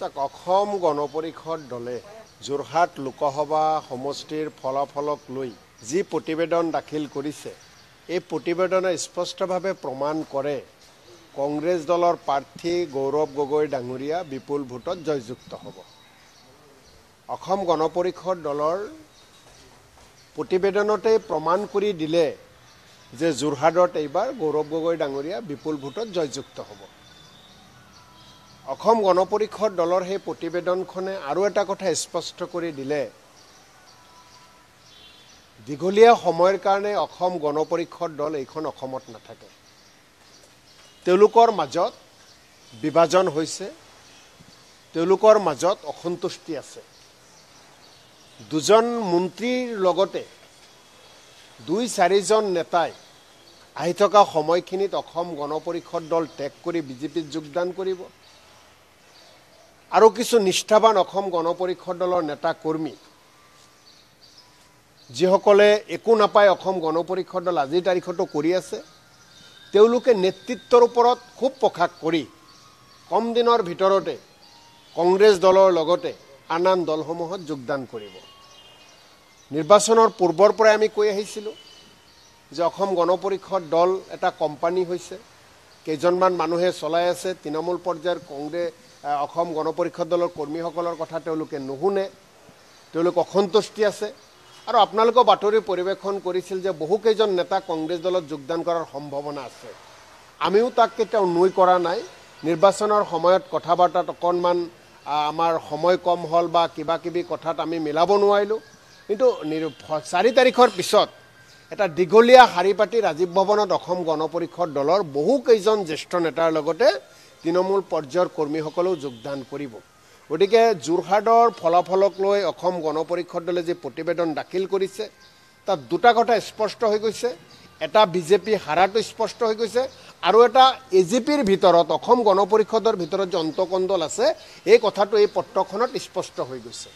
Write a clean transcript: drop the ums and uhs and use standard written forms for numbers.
অসম গণ পৰিষদ দলে যোৰহাট লোকসভা সমষ্টিৰ ফলাফলক লৈ যি প্ৰতিবেদন দাখিল কৰিছে এই প্ৰতিবেদনে স্পষ্টভাৱে প্ৰমাণ কৰে কংগ্ৰেছ দলৰ প্ৰাৰ্থী গৌৰৱ গগৈ ডাঙৰীয়া বিপুল ভোটত জয়যুক্ত হ'ব। অসম গণ পৰিষদ দলৰ প্ৰতিবেদনতে প্ৰমাণ কৰি দিলে যে যোৰহাটত এইবাৰ গৌৰৱ গগৈ ডাঙৰীয়া বিপুল ভোটত জয়যুক্ত হ'ব। অসম গণ পৰিষদ দলৰ সেই প্ৰতিবেদনখনে আৰু এটা কথা স্পষ্ট কৰি দিলে দীঘলীয়া সময়ৰ কাৰণে অসম গণ পৰিষদ দল এইখন অসমত নাথাকে। তেওঁলোকৰ মাজত বিভাজন হৈছে, তেওঁলোকৰ মাজত অসন্তুষ্টি আছে। দুজন মন্ত্ৰীৰ লগতে 2-4জন নেতাই আহি থকা সময়খিনিত অসম গণ পৰিষদ দল ত্যাগ কৰি বিজেপিত যোগদান কৰিব আৰু কিছু নিষ্ঠাবান অসম গণ পৰিষদ দলৰ নেতা কৰ্মী যিসকলে একো নাপায় অসম গণ পৰিষদ দল আজিৰ তাৰিখতো কৰি আছে, তেওঁলোকে নেতৃত্বৰ ওপৰত খুব প্ৰকাশ কৰি কম দিনৰ ভিতৰতে কংগ্ৰেছ দলৰ লগতে আন আন দলসমূহত যোগদান কৰিব। নিৰ্বাচনৰ পূৰ্বৰ পৰাই আমি কৈ আহিছিলোঁ যে অসম গণ পৰিষদ দল এটা কোম্পানী হৈছে, কেইজনমান মানুহে চলাই আছে। তৃণমূল পৰ্যায়ৰ অসম গণ পৰিষদ দলৰ কৰ্মীসকলৰ কথা তেওঁলোকে নুশুনে, তেওঁলোক অসন্তুষ্টি আছে। আৰু আপোনালোকৰ বাতৰি পৰিৱেশন কৰিছিল যে বহুকেইজন নেতা কংগ্ৰেছ দলত যোগদান কৰাৰ সম্ভাৱনা আছে। আমিও তাক কেতিয়াও নুই কৰা নাই। নিৰ্বাচনৰ সময়ত কথা বাৰ্তাত অকণমান আমাৰ সময় কম হ'ল বা কিবা কিবি কথাত আমি মিলাব নোৱাৰিলোঁ, কিন্তু 4 তাৰিখৰ পিছত এটা দীঘলীয়া শাৰী পাতি ৰাজীৱ ভৱনত অসম গণ পৰিষদ দলৰ বহুকেইজন জ্যেষ্ঠ নেতাৰ লগতে তৃণমূল পৰ্যায়ৰ কৰ্মীসকলেও যোগদান কৰিব। গতিকে যোৰহাটৰ ফলাফলক লৈ অসম গণ পৰিষদ দলে যি প্ৰতিবেদন দাখিল কৰিছে তাত দুটা কথা স্পষ্ট হৈ গৈছে। এটা বিজেপি হাৰাটো স্পষ্ট হৈ গৈছে আৰু এটা এজিপিৰ ভিতৰত অসম গণ পৰিষদৰ ভিতৰত যে অন্তকণ্ডল আছে এই কথাটো এই পত্ৰখনত স্পষ্ট হৈ গৈছে।